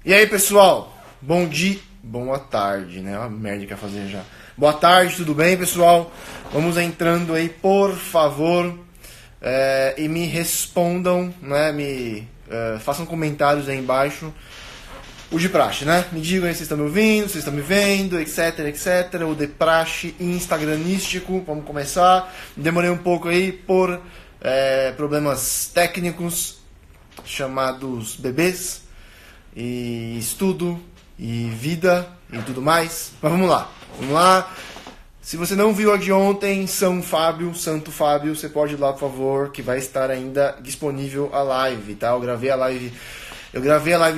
E aí, pessoal? Bom dia, boa tarde, né? Uma merda que ia fazer já. Boa tarde, tudo bem, pessoal? Vamos entrando aí, por favor, e me respondam, né? Façam comentários aí embaixo. O de praxe, né? Me digam aí se vocês estão me ouvindo, se vocês estão me vendo, etc, etc. O de praxe instagranístico. Vamos começar. Demorei um pouco aí por problemas técnicos chamados bebês e estudo e vida e tudo mais. Mas vamos lá, vamos lá. Se você não viu a de ontem, Santo Fábio, você pode ir lá, por favor, que vai estar ainda disponível a live, tá? Eu gravei a live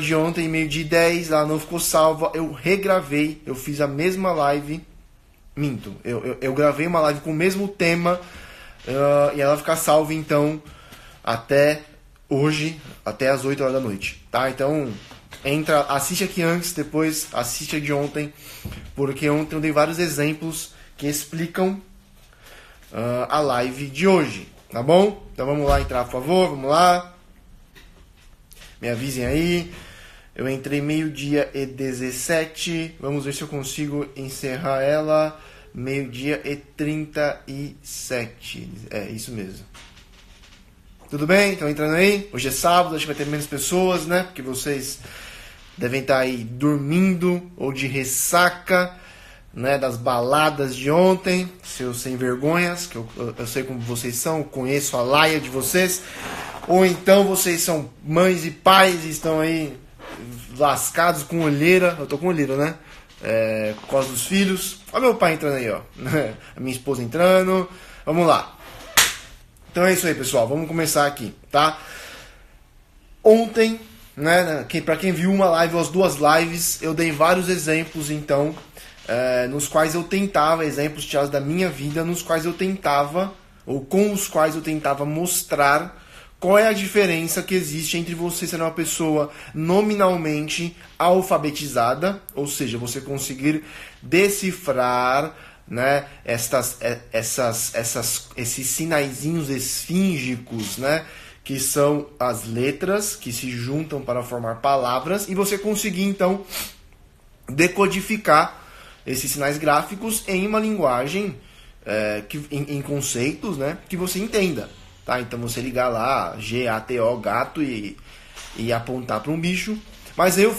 de ontem, meio-dia e 10, ela não ficou salva, eu regravei, eu fiz a mesma live, minto, eu gravei uma live com o mesmo tema, e ela vai ficar salva, então, até hoje, até as 8 horas da noite, tá? Então, assiste aqui antes, depois assiste a de ontem, porque ontem eu dei vários exemplos que explicam a live de hoje, tá bom? Então vamos lá entrar, por favor, vamos lá. Me avisem aí. Eu entrei meio-dia e 17. Vamos ver se eu consigo encerrar ela meio-dia e 37. É, isso mesmo. Tudo bem? Estão entrando aí? Hoje é sábado, acho que vai ter menos pessoas, né? Porque vocês devem estar aí dormindo ou de ressaca, né? Das baladas de ontem, seus sem vergonhas, que eu sei como vocês são, eu conheço a laia de vocês. Ou então vocês são mães e pais e estão aí lascados com olheira. Eu tô com olheira, né? Por causa dos filhos. Olha meu pai entrando aí, ó. A minha esposa entrando. Vamos lá. Então é isso aí, pessoal. Vamos começar aqui, tá? Ontem, né? Pra quem viu uma live ou as duas lives, eu dei vários exemplos, então, nos quais eu tentava, exemplos tirados da minha vida, nos quais eu tentava, ou com os quais eu tentava mostrar qual é a diferença que existe entre você ser uma pessoa nominalmente alfabetizada, ou seja, você conseguir decifrar, né, esses sinaizinhos esfíngicos, né, que são as letras que se juntam para formar palavras, e você conseguir então decodificar esses sinais gráficos em uma linguagem em conceitos, né, que você entenda. Tá, então você ligar lá, G-A-T-O, gato, e apontar para um bicho. Mas eu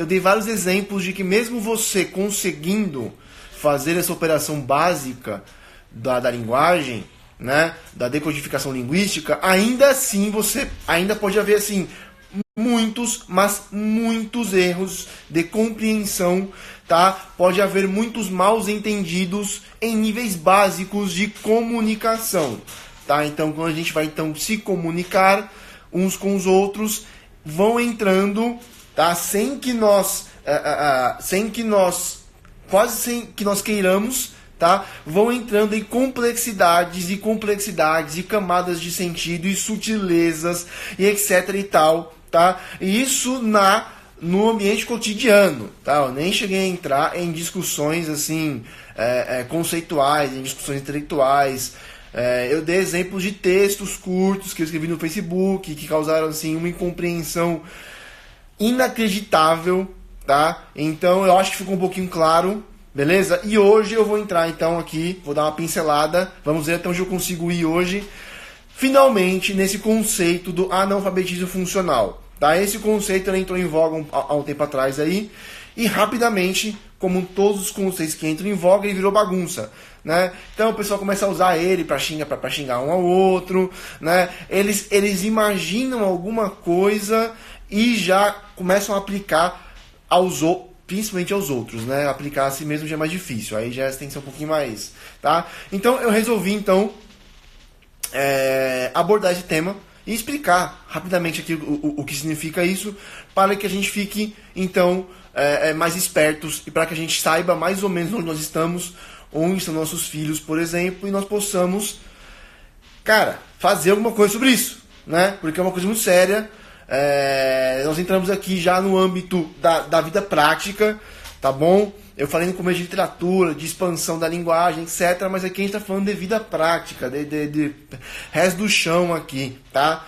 dei vários exemplos de que mesmo você conseguindo fazer essa operação básica da linguagem, né, da decodificação linguística, ainda assim você ainda pode haver assim muitos, mas muitos erros de compreensão, tá? Pode haver muitos maus entendidos em níveis básicos de comunicação. Tá? Então, quando a gente vai então se comunicar uns com os outros, vão entrando, tá? Sem que nós queiramos, tá? Vão entrando em complexidades e camadas de sentido e sutilezas e etc e tal, tá? E isso no ambiente cotidiano, tá? Eu nem cheguei a entrar em discussões assim conceituais, em discussões intelectuais. Eu dei exemplos de textos curtos que eu escrevi no Facebook que causaram assim uma incompreensão inacreditável, tá? Então eu acho que ficou um pouquinho claro, beleza? E hoje eu vou entrar então aqui, vou dar uma pincelada, vamos ver até onde eu consigo ir hoje, finalmente nesse conceito do analfabetismo funcional, tá? Esse conceito ele entrou em voga há um tempo atrás aí, e rapidamente, como todos os conceitos que entram em voga, ele virou bagunça, né? Então o pessoal começa a usar ele para xingar um ao outro, né? Eles imaginam alguma coisa e já começam a aplicar principalmente aos outros, né? Aplicar a si mesmo já é mais difícil, aí já tem que ser um pouquinho mais, tá? Então eu resolvi então abordar esse tema e explicar rapidamente aqui o que significa isso, para que a gente fique então mais espertos e para que a gente saiba mais ou menos onde nós estamos, onde estão nossos filhos, por exemplo, e nós possamos, cara, fazer alguma coisa sobre isso, né? Porque é uma coisa muito séria. Nós entramos aqui já no âmbito da vida prática, tá bom? Eu falei no começo de literatura, de expansão da linguagem, etc. Mas aqui a gente está falando de vida prática, de resto do chão aqui, tá?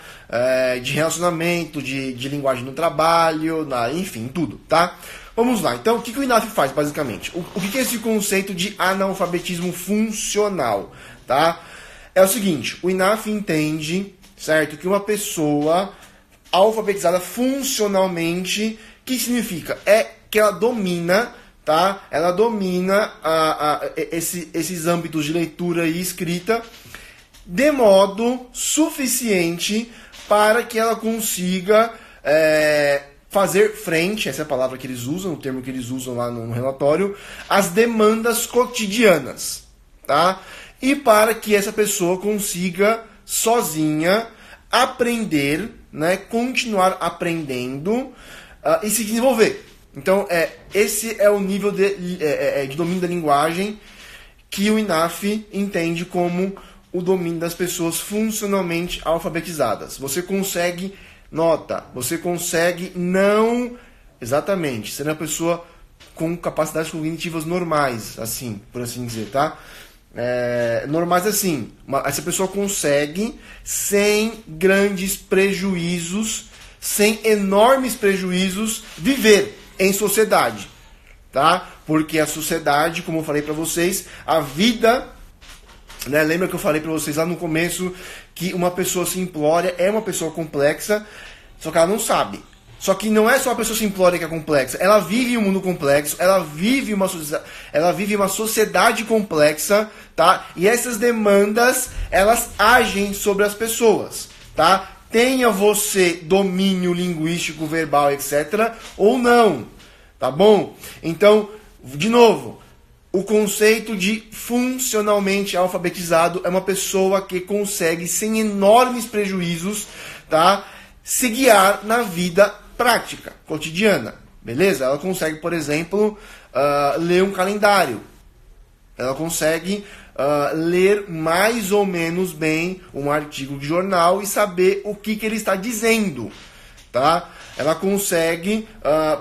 de relacionamento, de linguagem no trabalho, enfim, tudo, tá? Vamos lá, então o que o INAF faz basicamente? O que é esse conceito de analfabetismo funcional, tá? É o seguinte, o INAF entende, certo, que uma pessoa alfabetizada funcionalmente, que significa? É que ela domina, tá? Ela domina esses âmbitos de leitura e escrita de modo suficiente para que ela consiga fazer frente, essa é a palavra que eles usam, o termo que eles usam lá no relatório, às demandas cotidianas, tá? E para que essa pessoa consiga sozinha aprender, né, continuar aprendendo e se desenvolver. Então, esse é o nível de domínio da linguagem que o INAF entende como o domínio das pessoas funcionalmente alfabetizadas. Você consegue, você consegue não exatamente ser uma pessoa com capacidades cognitivas normais, assim, por assim dizer, tá? Normais assim, essa pessoa consegue, sem grandes prejuízos, sem enormes prejuízos, viver em sociedade, tá? Porque a sociedade, como eu falei para vocês, a vida, né? Lembra que eu falei para vocês lá no começo que uma pessoa simplória é uma pessoa complexa, só que ela não sabe. Só que não é só a pessoa simplória que é complexa. Ela vive um mundo complexo, ela vive uma sociedade complexa, tá? E essas demandas, elas agem sobre as pessoas, tá? Tenha você domínio linguístico, verbal, etc. ou não, tá bom? Então, de novo, o conceito de funcionalmente alfabetizado é uma pessoa que consegue, sem enormes prejuízos, tá, se guiar na vida prática, cotidiana, beleza? Ela consegue, por exemplo, ler um calendário. Ela consegue ler mais ou menos bem um artigo de jornal e saber o que ele está dizendo, tá? Ela consegue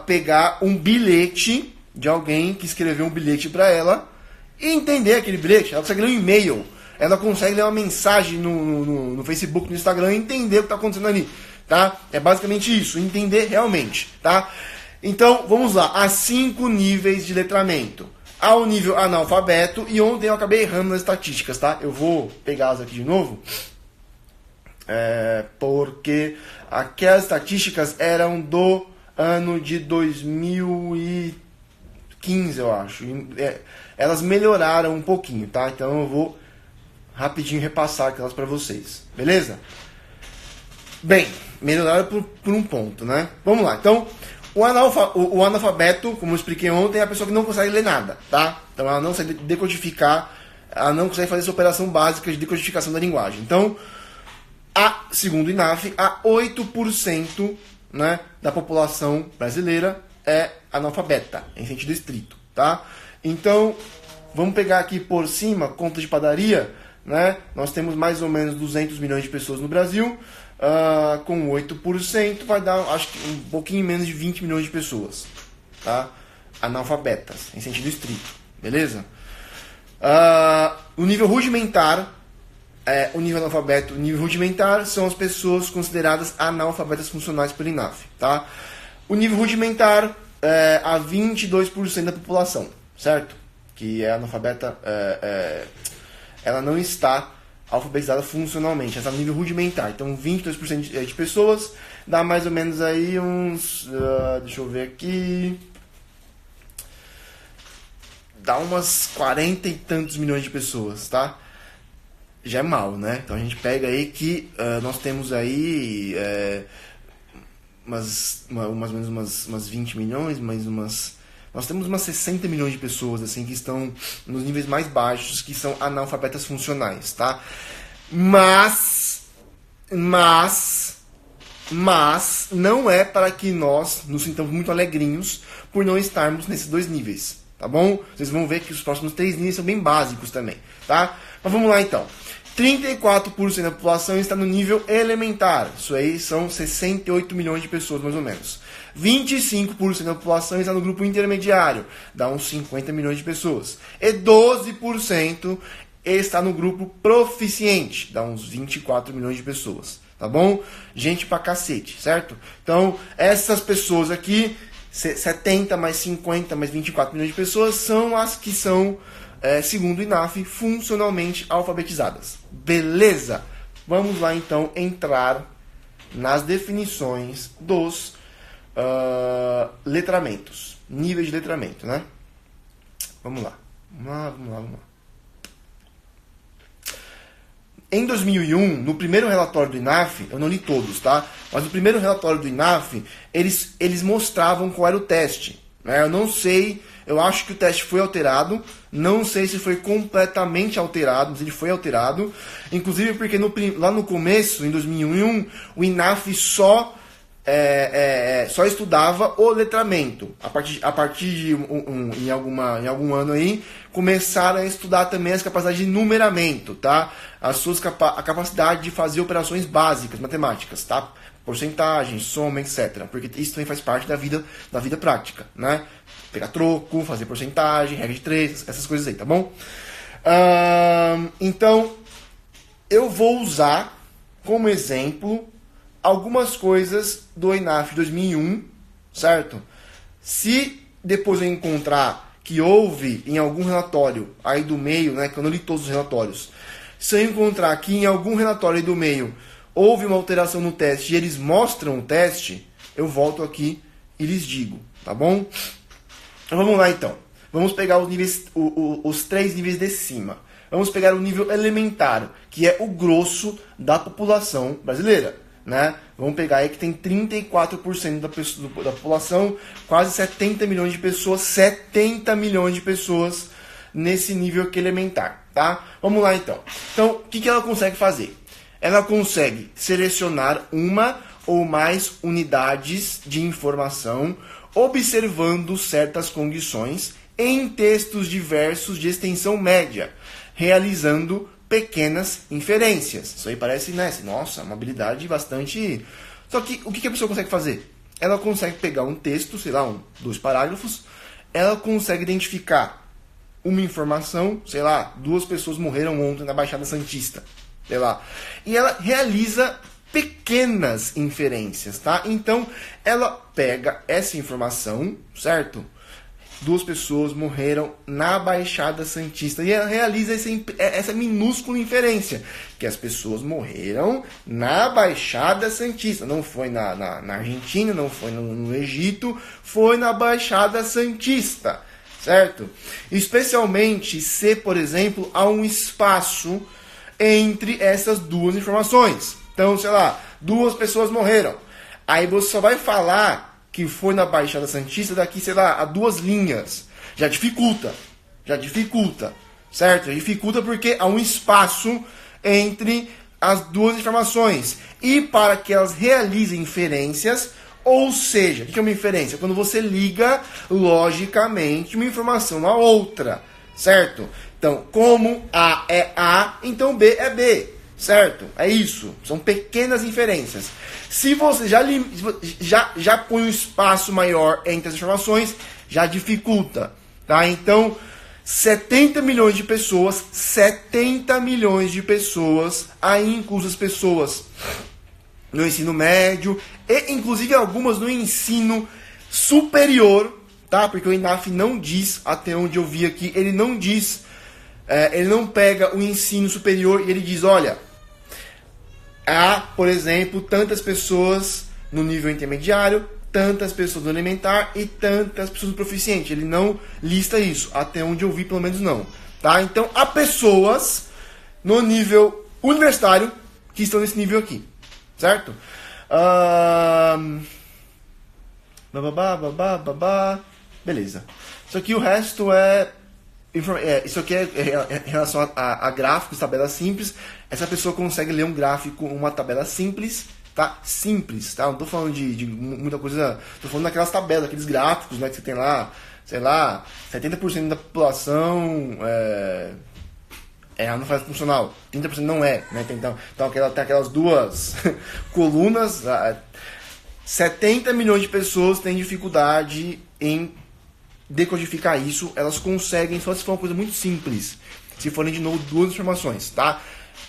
pegar um bilhete de alguém que escreveu um bilhete para ela e entender aquele bilhete. Ela consegue ler um e-mail, ela consegue ler uma mensagem no Facebook, no Instagram e entender o que está acontecendo ali, tá? É basicamente isso, entender realmente, tá? Então, vamos lá, há 5 níveis de letramento. Há o nível analfabeto, e ontem eu acabei errando nas estatísticas, tá? Eu vou pegá-las aqui de novo, porque aquelas estatísticas eram do ano de 2015, eu acho. Elas melhoraram um pouquinho, tá? Então eu vou rapidinho repassar aquelas para vocês, beleza? Bem, melhoraram por um ponto, né? Vamos lá, então, o analfabeto, como eu expliquei ontem, é a pessoa que não consegue ler nada, tá? Então ela não consegue decodificar, ela não consegue fazer essa operação básica de decodificação da linguagem. Então, segundo o INAF, 8%, né, da população brasileira é analfabeta, em sentido estrito, tá? Então, vamos pegar aqui por cima, conta de padaria, né? Nós temos mais ou menos 200 milhões de pessoas no Brasil, com 8% vai dar, acho que um pouquinho menos de 20 milhões de pessoas, tá? Analfabetas, em sentido estrito, beleza? O nível rudimentar, o nível analfabeto, o nível rudimentar são as pessoas consideradas analfabetas funcionais pelo INAF, tá? O nível rudimentar a 22% da população, certo? Que é analfabeta, ela não está alfabetizada funcionalmente, essa é o nível rudimentar. Então 22% de pessoas dá mais ou menos aí uns, deixa eu ver aqui, dá umas 40 e tantos milhões de pessoas, tá? Já é mal, né? Então a gente pega aí que nós temos aí mais ou menos umas 20 milhões, nós temos umas 60 milhões de pessoas assim que estão nos níveis mais baixos, que são analfabetas funcionais, tá? Mas não é para que nós nos sintamos muito alegrinhos por não estarmos nesses 2 níveis, tá bom? Vocês vão ver que os próximos 3 níveis são bem básicos também, tá? Mas vamos lá então. 34% da população está no nível elementar. Isso aí são 68 milhões de pessoas, mais ou menos. 25% da população está no grupo intermediário. Dá uns 50 milhões de pessoas. E 12% está no grupo proficiente. Dá uns 24 milhões de pessoas. tá bom? Gente pra cacete, certo? Então, essas pessoas aqui, 70 mais 50 mais 24 milhões de pessoas, são as que são, segundo o INAF, funcionalmente alfabetizadas. Beleza? Vamos lá, então, entrar nas definições dos letramentos. Níveis de letramento, né? Vamos lá. Vamos lá. Em 2001, no primeiro relatório do INAF, eu não li todos, tá? Mas no primeiro relatório do INAF, eles mostravam qual era o teste, né? Eu não sei, eu acho que o teste foi alterado, não sei se foi completamente alterado, mas ele foi alterado. Inclusive porque lá no começo, em 2001, o INAF só estudava o letramento. A partir de em algum ano aí, começaram a estudar também as capacidades de numeramento, tá? A capacidade de fazer operações básicas, matemáticas, tá? Porcentagem, soma, etc. Porque isso também faz parte da vida prática, né? Pegar troco, fazer porcentagem, regra de 3, essas coisas aí, tá bom? Então, eu vou usar como exemplo algumas coisas do INAF 2001, certo? Se depois eu encontrar que houve em algum relatório aí do meio, né, que eu não li todos os relatórios, se eu encontrar que em algum relatório aí do meio houve uma alteração no teste e eles mostram o teste, eu volto aqui e lhes digo, tá bom? Então vamos lá então. Vamos pegar os níveis, os 3 níveis de cima. Vamos pegar o nível elementar, que é o grosso da população brasileira, né? Vamos pegar aí que tem 34% da população, quase 70 milhões de pessoas, 70 milhões de pessoas nesse nível aqui elementar, tá? Vamos lá então. Então, o que ela consegue fazer? Ela consegue selecionar uma ou mais unidades de informação, observando certas condições em textos diversos de extensão média, realizando pequenas inferências. Isso aí parece, né? Nossa, uma habilidade bastante... Só que o que a pessoa consegue fazer? Ela consegue pegar um texto, sei lá, 2 parágrafos, ela consegue identificar uma informação, sei lá, 2 pessoas morreram ontem na Baixada Santista, sei lá. E ela realiza pequenas inferências, tá? Então, ela pega essa informação, certo? 2 pessoas morreram na Baixada Santista. E ela realiza essa minúscula inferência. Que as pessoas morreram na Baixada Santista. Não foi na Argentina, não foi no Egito, foi na Baixada Santista. Certo? Especialmente se, por exemplo, há um espaço entre essas 2 informações. Então, sei lá, 2 pessoas morreram. Aí você só vai falar que foi na Baixada Santista daqui, sei lá, a 2 linhas. Já dificulta, certo? Já dificulta porque há um espaço entre as 2 informações. E para que elas realizem inferências, ou seja, o que é uma inferência? Quando você liga logicamente uma informação à outra, certo? Então, como A é A, então B é B. Certo? É isso. São pequenas inferências. Se você já põe um espaço maior entre as informações, já dificulta. Tá? Então, 70 milhões de pessoas, aí incluso as pessoas no ensino médio, e inclusive algumas no ensino superior, tá? Porque o INAF não diz, até onde eu vi aqui, ele não diz, ele não pega o ensino superior e ele diz, olha... Há, por exemplo, tantas pessoas no nível intermediário, tantas pessoas no elementar e tantas pessoas no proficiente. Ele não lista isso, até onde eu vi pelo menos não. Tá? Então, há pessoas no nível universitário que estão nesse nível aqui. Certo? Beleza. Isso aqui o resto é... Isso aqui é em relação a gráficos, tabelas simples. Essa pessoa consegue ler um gráfico, uma tabela simples, tá? Simples, tá? Não tô falando de muita coisa, tô falando daquelas tabelas, aqueles gráficos, né? Que você tem lá, sei lá, 70% da população não faz funcional, 30% não é, né? Então tem aquelas 2 colunas, 70 milhões de pessoas têm dificuldade em decodificar isso, elas conseguem só se for uma coisa muito simples, se forem de novo 2 informações, tá?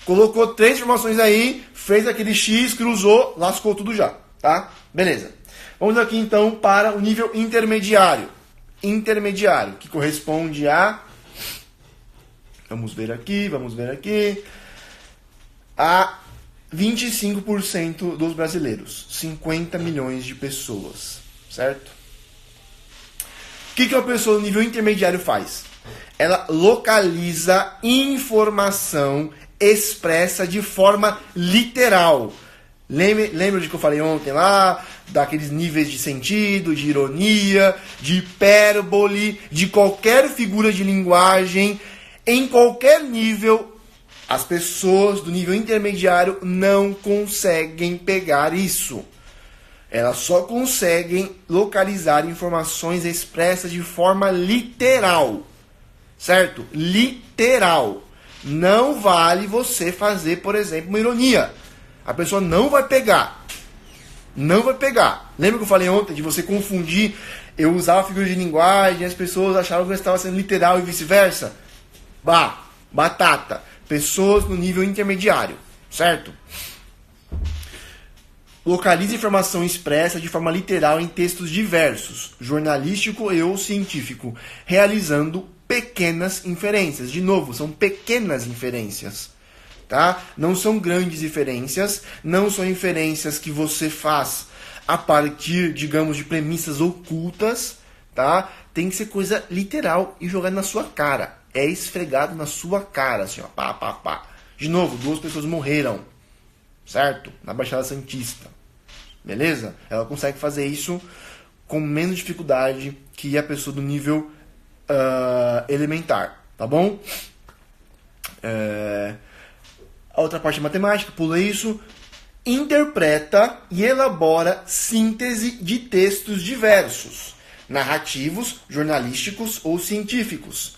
Colocou 3 informações aí, fez aquele X, cruzou, lascou tudo já, tá? Beleza. Vamos aqui então para o nível intermediário. Intermediário, que corresponde a... Vamos ver aqui. A 25% dos brasileiros. 50 milhões de pessoas, certo? O que uma pessoa no nível intermediário faz? Ela localiza informação expressa de forma literal. Lembra de que eu falei ontem lá? Daqueles níveis de sentido, de ironia, de hipérbole, de qualquer figura de linguagem. Em qualquer nível, as pessoas do nível intermediário não conseguem pegar isso. Elas só conseguem localizar informações expressas de forma literal. Certo? Literal. Não vale você fazer, por exemplo, uma ironia. A pessoa não vai pegar. Não vai pegar. Lembra que eu falei ontem de você confundir? Eu usava figura de linguagem e as pessoas achavam que eu estava sendo literal e vice-versa? Batata. Pessoas no nível intermediário. Certo? Localiza informação expressa de forma literal em textos diversos, jornalístico e ou científico, realizando pequenas inferências. De novo, são pequenas inferências, tá? Não são grandes inferências, não são inferências que você faz a partir, digamos, de premissas ocultas, tá? Tem que ser coisa literal e jogada na sua cara. É esfregado na sua cara, assim, ó, pá, pá, pá. De novo, 2 pessoas morreram, certo? Na Baixada Santista. Beleza? Ela consegue fazer isso com menos dificuldade que a pessoa do nível elementar. Tá bom? A outra parte é matemática, pula isso. Interpreta e elabora síntese de textos diversos, narrativos, jornalísticos ou científicos,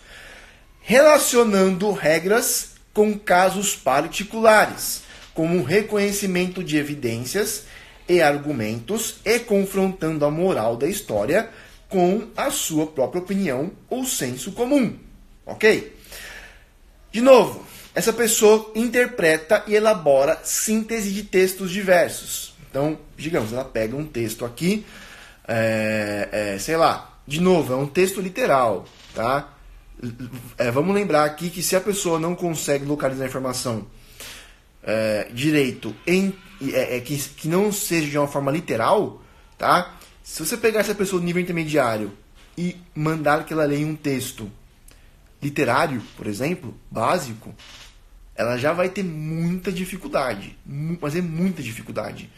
relacionando regras com casos particulares, como o reconhecimento de evidências e argumentos e confrontando a moral da história com a sua própria opinião ou senso comum. Ok? De novo, essa pessoa interpreta e elabora síntese de textos diversos. Então, digamos, ela pega um texto aqui, sei lá, de novo, é um texto literal, tá? Vamos lembrar aqui que se a pessoa não consegue localizar a informação direito que não seja de uma forma literal, tá? Se você pegar essa pessoa do nível intermediário e mandar que ela leia um texto literário, por exemplo, básico, ela já vai ter muita dificuldade, mas é muita dificuldade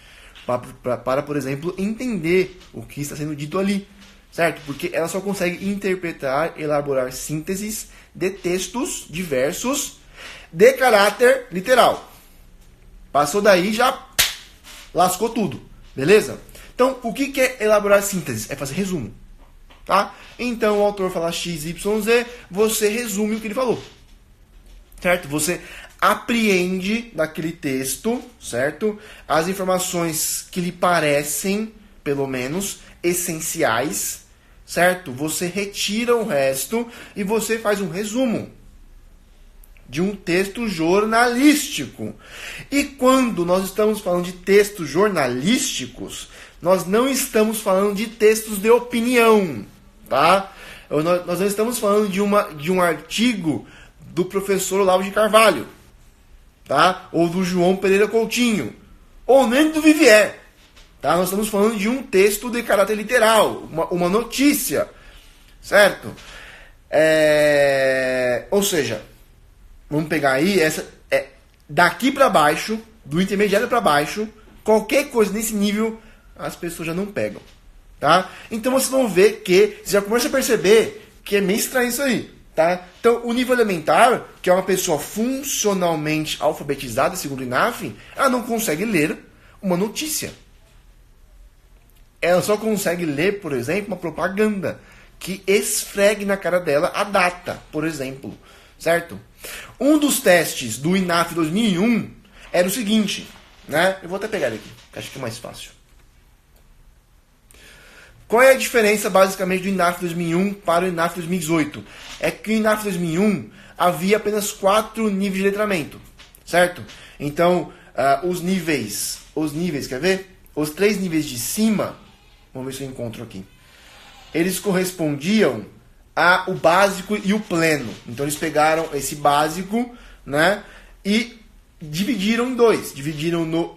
para, por exemplo, entender o que está sendo dito ali, certo? Porque ela só consegue interpretar, elaborar sínteses de textos diversos de caráter literal. Passou daí, já lascou tudo, beleza? Então, o que é elaborar síntese? É fazer resumo, tá? Então, o autor fala X, Y, Z, você resume o que ele falou, certo? Você apreende daquele texto, certo? As informações que lhe parecem, pelo menos, essenciais, certo? Você retira o resto e você faz um resumo de um texto jornalístico. E quando nós estamos falando de textos jornalísticos, nós não estamos falando de textos de opinião, tá? Nós não estamos falando de um artigo do professor Olavo de Carvalho, tá? Ou do João Pereira Coutinho, ou nem do Vivier, tá? Nós estamos falando de um texto de caráter literal, uma notícia, certo? Ou seja, vamos pegar aí, daqui para baixo, do intermediário para baixo, qualquer coisa nesse nível, as pessoas já não pegam, tá? Então vocês vão ver que, você já começa a perceber que é meio estranho isso aí, tá? Então o nível elementar, que é uma pessoa funcionalmente alfabetizada, segundo o INAF, ela não consegue ler uma notícia. Ela só consegue ler, por exemplo, uma propaganda que esfregue na cara dela a data, por exemplo, certo? Um dos testes do INAF 2001 era o seguinte, né? Eu vou até pegar ele aqui, que acho que é mais fácil. Qual é a diferença, basicamente, do INAF 2001 para o INAF 2018? É que no INAF 2001 havia apenas 4 níveis de letramento, certo? certo? Então, os níveis, quer ver? Os 3 níveis de cima, vamos ver se eu encontro aqui, eles correspondiam ao básico e o pleno. Então eles pegaram esse básico, né, e dividiram em 2. Dividiram no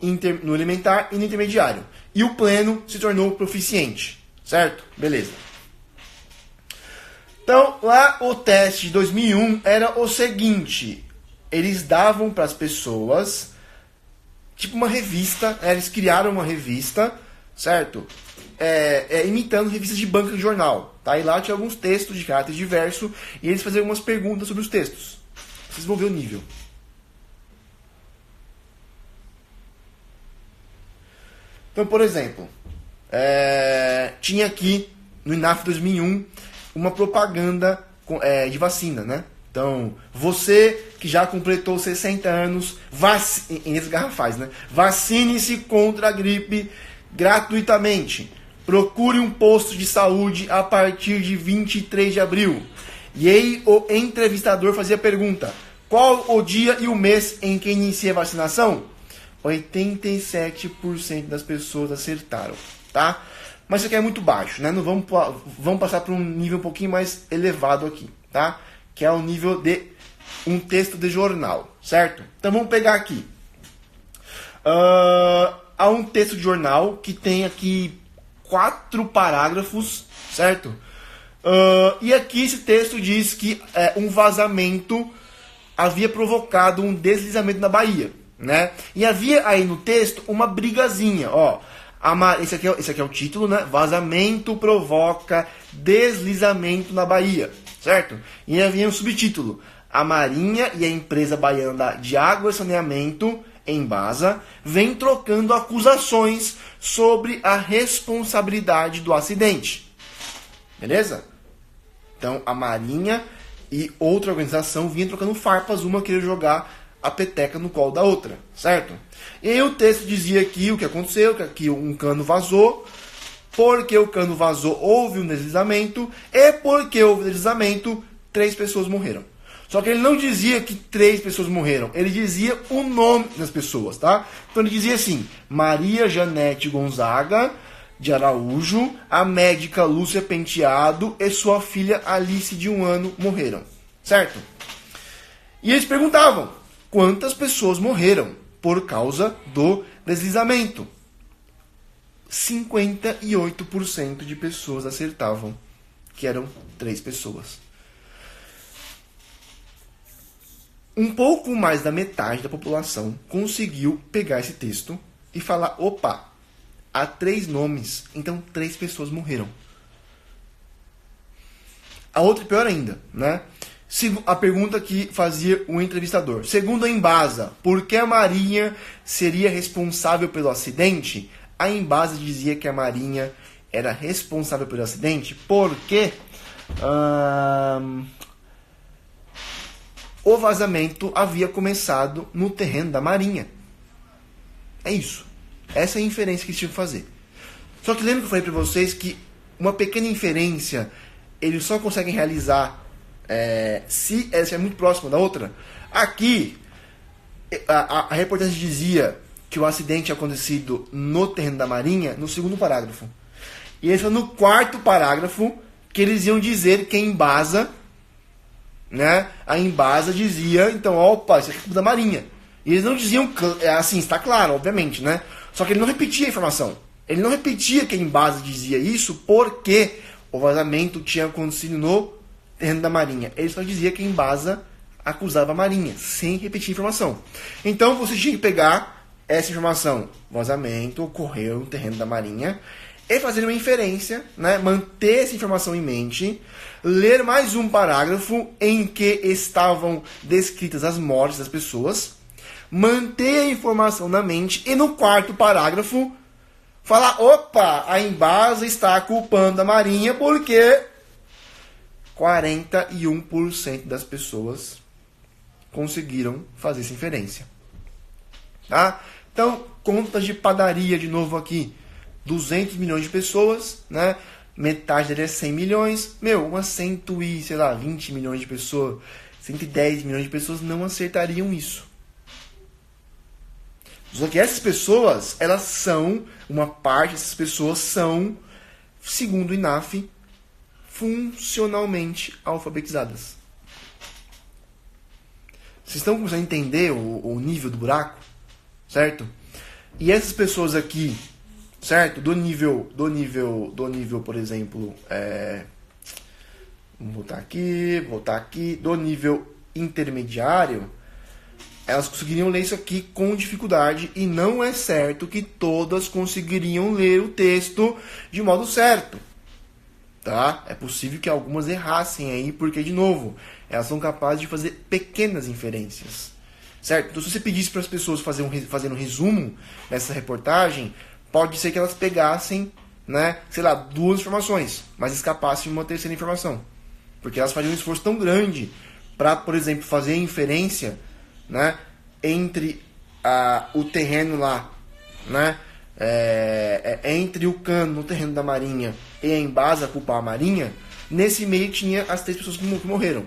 elementar e no intermediário. E o pleno se tornou proficiente, certo? Beleza. Então, lá o teste de 2001 era o seguinte. Eles davam para as pessoas, tipo uma revista, eles criaram uma revista, certo? Imitando revistas de banca de jornal. Tá? E lá tinha alguns textos de caráter diverso e eles faziam algumas perguntas sobre os textos. Vocês vão ver o nível. Então, por exemplo, tinha aqui no INAF 2001 uma propaganda de vacina, né? Então, você que já completou 60 anos, em letras garrafais, né? Vacine-se contra a gripe gratuitamente. Procure um posto de saúde a partir de 23 de abril. E aí o entrevistador fazia a pergunta: qual o dia e o mês em que inicia a vacinação? 87% das pessoas acertaram, tá? Mas isso aqui é muito baixo, né? Não vamos passar para um nível um pouquinho mais elevado aqui, tá? Que é o nível de um texto de jornal, certo? Então vamos pegar aqui. Há um texto de jornal que tem aqui 4 parágrafos, certo? E aqui esse texto diz que um vazamento havia provocado um deslizamento na Bahia, né? E havia aí no texto uma brigazinha, ó. Esse aqui é o título, né? Vazamento provoca deslizamento na Bahia, certo? E havia um subtítulo: a Marinha e a empresa baiana de água e saneamento, Embasa, vem trocando acusações sobre a responsabilidade do acidente. Beleza? Então, a Marinha e outra organização vinham trocando farpas, uma queria jogar a peteca no colo da outra, certo? E aí o texto dizia aqui o que aconteceu, que aqui um cano vazou, porque o cano vazou houve um deslizamento, e porque houve deslizamento, 3 pessoas morreram. Só que ele não dizia que 3 pessoas morreram, ele dizia o nome das pessoas, tá? Então ele dizia assim: Maria Janete Gonzaga de Araújo, a médica Lúcia Penteado e sua filha Alice de 1 ano morreram, certo? E eles perguntavam: quantas pessoas morreram por causa do deslizamento? 58% de pessoas acertavam que eram 3 pessoas. Um pouco mais da metade da população conseguiu pegar esse texto e falar: opa, há 3 nomes, então 3 pessoas morreram. A outra é pior ainda, né? A pergunta que fazia o entrevistador: segundo a Embasa, por que a Marinha seria responsável pelo acidente? A Embasa dizia que a Marinha era responsável pelo acidente porque o vazamento havia começado no terreno da Marinha. É isso. Essa é a inferência que eles tinham que fazer. Só que lembra que eu falei para vocês que uma pequena inferência eles só conseguem realizar se essa é muito próxima da outra? Aqui, a reportagem dizia que o acidente tinha acontecido no terreno da Marinha no 2º parágrafo. E esse foi no 4º parágrafo que eles iam dizer que a Embasa, né? A Embasa dizia, então, opa, isso aqui é culpa da Marinha. E eles não diziam, assim, está claro, obviamente, né? Só que ele não repetia a informação. Ele não repetia que a Embasa dizia isso porque o vazamento tinha acontecido no terreno da Marinha. Ele só dizia que a Embasa acusava a Marinha, sem repetir a informação. Então você tinha que pegar essa informação: vazamento ocorreu no terreno da Marinha, e fazer uma inferência, né? Manter essa informação em mente, ler mais um parágrafo em que estavam descritas as mortes das pessoas, manter a informação na mente, e no 4º parágrafo falar: opa, a Embasa está culpando a Marinha porque 41% das pessoas conseguiram fazer essa inferência. Tá? Então, contas de padaria de novo aqui. 200 milhões de pessoas, né? Metade deles é 100 milhões. Umas 20 milhões de pessoas, 110 milhões de pessoas não acertariam isso. Só que essas pessoas, elas são, uma parte dessas pessoas são, segundo o INAF, funcionalmente alfabetizadas. Vocês estão começando a entender o nível do buraco? Certo? E essas pessoas aqui, certo? Do nível, por exemplo, vamos voltar aqui, do nível intermediário, elas conseguiriam ler isso aqui com dificuldade e não é certo que todas conseguiriam ler o texto de modo certo. Tá? É possível que algumas errassem aí, porque, de novo, elas são capazes de fazer pequenas inferências. Certo? Então, se você pedisse para as pessoas fazerem um resumo dessa reportagem, pode ser que elas pegassem, né, sei lá, 2 informações, mas escapassem de uma terceira informação. Porque elas fariam um esforço tão grande para, por exemplo, fazer a inferência, né, entre o terreno lá, né, entre o cano no terreno da Marinha e a Embasa culpar a Marinha. Nesse meio tinha as 3 pessoas que morreram.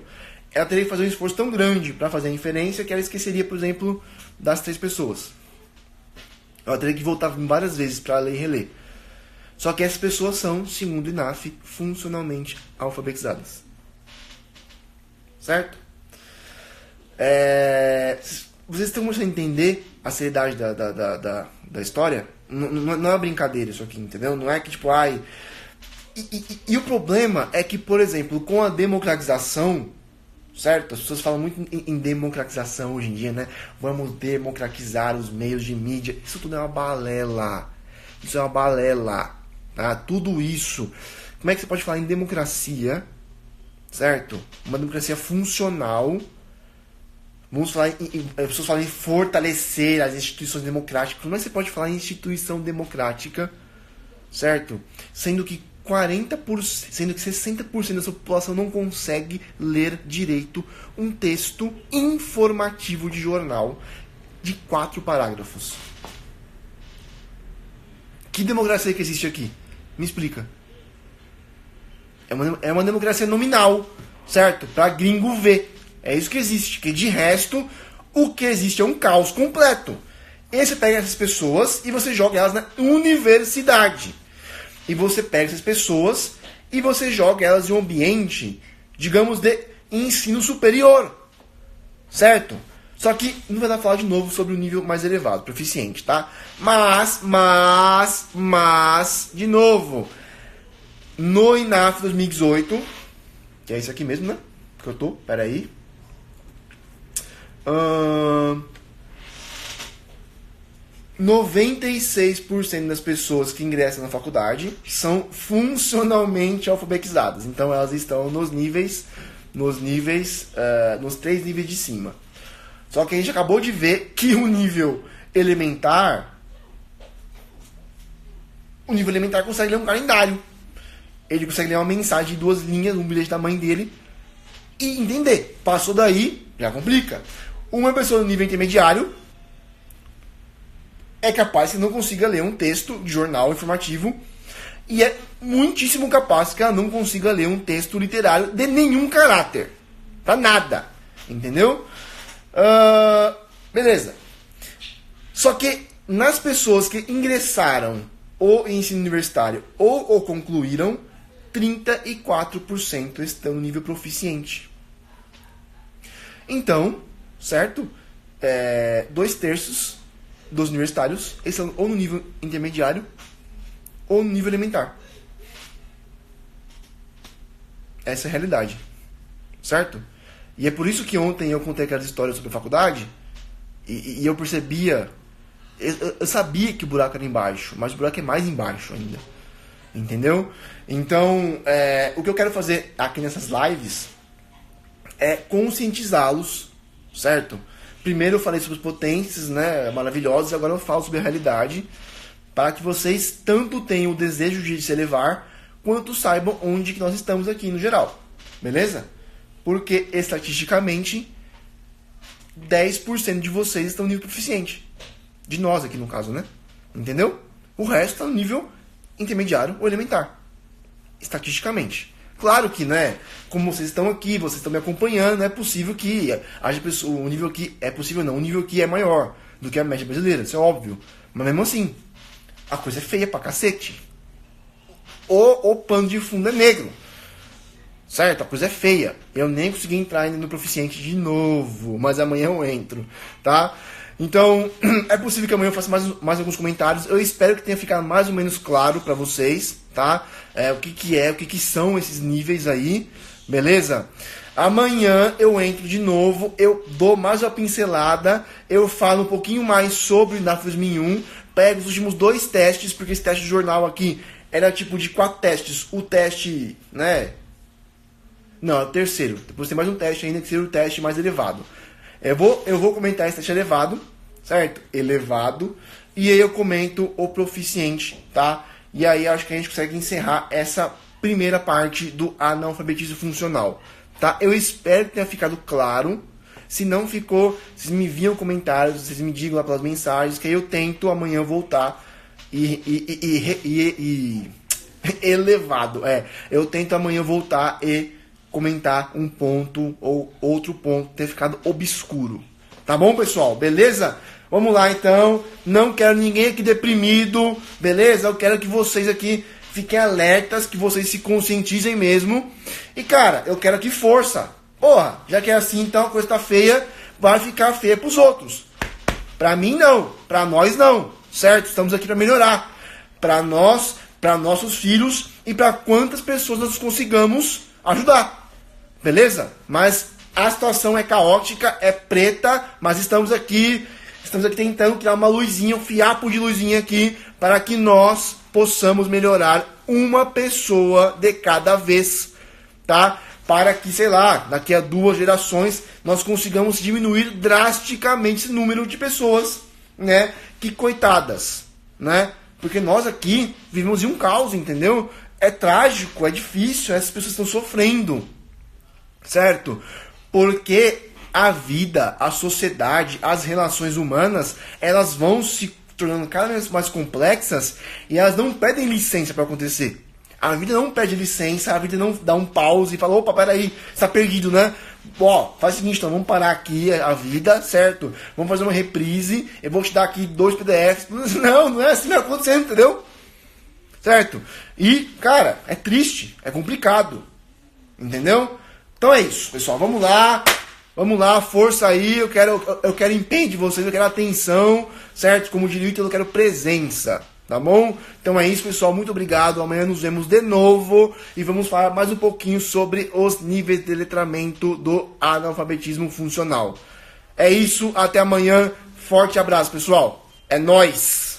Ela teria que fazer um esforço tão grande para fazer a inferência que ela esqueceria, por exemplo, das 3 pessoas. Ela teria que voltar várias vezes para ler e reler. Só que essas pessoas são, segundo o INAF, funcionalmente alfabetizadas. Certo? Vocês estão começando a entender a seriedade da história? Não é uma brincadeira isso aqui, entendeu? Não é que tipo, E o problema é que, por exemplo, com a democratização, certo? As pessoas falam muito em democratização hoje em dia, né? Vamos democratizar os meios de mídia. Isso tudo é uma balela. Isso é uma balela. Tá? Tudo isso. Como é que você pode falar em democracia, certo? Uma democracia funcional. As pessoas falam em fortalecer as instituições democráticas. Como é que você pode falar em instituição democrática, certo? Sendo que 60% da sua população não consegue ler direito um texto informativo de jornal de 4 parágrafos. Que democracia que existe aqui? Me explica. É uma democracia nominal, certo? Para gringo ver. É isso que existe. Que de resto, o que existe é um caos completo. E aí você pega essas pessoas e você joga elas na universidade. E você pega essas pessoas e você joga elas em um ambiente, digamos, de ensino superior. Certo? Só que não vai dar pra falar de novo sobre o nível mais elevado, proficiente, tá? Mas, de novo, no INAF 2018, que é isso aqui mesmo, né? Que eu tô, peraí. 96% das pessoas que ingressam na faculdade são funcionalmente alfabetizadas. Então elas estão nos 3 níveis de cima. Só que a gente acabou de ver que o nível elementar consegue ler um calendário. Ele consegue ler uma mensagem de 2 linhas, um bilhete da mãe dele e entender. Passou daí, já complica. Uma pessoa no nível intermediário é capaz que não consiga ler um texto de jornal informativo e é muitíssimo capaz que ela não consiga ler um texto literário de nenhum caráter. Pra nada. Entendeu? Beleza. Só que nas pessoas que ingressaram o ensino universitário ou o concluíram, 34% estão no nível proficiente. Então, certo? 2/3 dos universitários estão ou no nível intermediário ou no nível elementar. Essa é a realidade. Certo? E é por isso que ontem eu contei aquelas histórias sobre a faculdade e eu percebia... Eu sabia que o buraco era embaixo, mas o buraco é mais embaixo ainda. Entendeu? Então, o que eu quero fazer aqui nessas lives é conscientizá-los, certo? Primeiro eu falei sobre as potências, né, maravilhosas, agora eu falo sobre a realidade, para que vocês tanto tenham o desejo de se elevar, quanto saibam onde que nós estamos aqui no geral. Beleza? Porque, estatisticamente, 10% de vocês estão no nível proficiente. De nós aqui, no caso, né? Entendeu? O resto está no nível intermediário ou elementar. Estatisticamente. Claro que, né? Como vocês estão aqui, vocês estão me acompanhando, é possível que haja pessoa, o nível aqui é possível não, o nível aqui é maior. do que a média brasileira, isso é óbvio. Mas mesmo assim, a coisa é feia pra cacete. O pano de fundo é negro. Certo? A coisa é feia. Eu nem consegui entrar ainda no Proficiente de novo, mas amanhã eu entro, tá? Então, é possível que amanhã eu faça mais alguns comentários. Eu espero que tenha ficado mais ou menos claro pra vocês, tá? O que são esses níveis aí, beleza? Amanhã eu entro de novo, eu dou mais uma pincelada, eu falo um pouquinho mais sobre o NAF 2001, pego os últimos 2 testes, porque esse teste de jornal aqui era tipo de 4 testes. O teste, né? Não, é o terceiro. Depois tem mais um teste ainda, que seria o teste mais elevado. Eu vou comentar esse teste elevado, certo? Elevado. E aí eu comento o proficiente, tá? E aí acho que a gente consegue encerrar essa primeira parte do analfabetismo funcional, tá? Eu espero que tenha ficado claro. Se não ficou, vocês me enviam comentários, vocês me digam lá pelas mensagens, que aí eu tento amanhã voltar elevado. Eu tento amanhã voltar e comentar um ponto ou outro ponto ter ficado obscuro. Tá bom, pessoal? Beleza? Vamos lá, então. Não quero ninguém aqui deprimido, beleza? Eu quero que vocês aqui fiquem alertas, que vocês se conscientizem mesmo. E, cara, eu quero aqui força. Porra, já que é assim, então a coisa tá feia, vai ficar feia pros outros. Pra mim, não. Pra nós, não. Certo? Estamos aqui pra melhorar. Pra nós, pra nossos filhos e pra quantas pessoas nós consigamos ajudar. Beleza? Mas a situação é caótica, é preta, mas estamos aqui tentando criar uma luzinha, um fiapo de luzinha aqui, para que nós possamos melhorar uma pessoa de cada vez, tá? Para que, sei lá, daqui a 2 gerações, nós consigamos diminuir drasticamente esse número de pessoas, né? Que coitadas, né? Porque nós aqui vivemos em um caos, entendeu? É trágico, é difícil, essas pessoas estão sofrendo, certo? Porque a vida, a sociedade, as relações humanas, elas vão se tornando cada vez mais complexas e elas não pedem licença para acontecer. A vida não pede licença, a vida não dá um pause e fala, opa, peraí, você tá perdido, né? Ó, faz o seguinte, então, vamos parar aqui a vida, certo? Vamos fazer uma reprise, eu vou te dar aqui 2 PDFs. Não é assim que vai acontecendo, entendeu? Certo? E, cara, é triste, é complicado, entendeu? Então é isso, pessoal, vamos lá, força aí, eu quero empenho de vocês, eu quero atenção, certo? Como diria, eu quero presença, tá bom? Então é isso, pessoal, muito obrigado, amanhã nos vemos de novo e vamos falar mais um pouquinho sobre os níveis de letramento do analfabetismo funcional. É isso, até amanhã, forte abraço, pessoal, é nóis!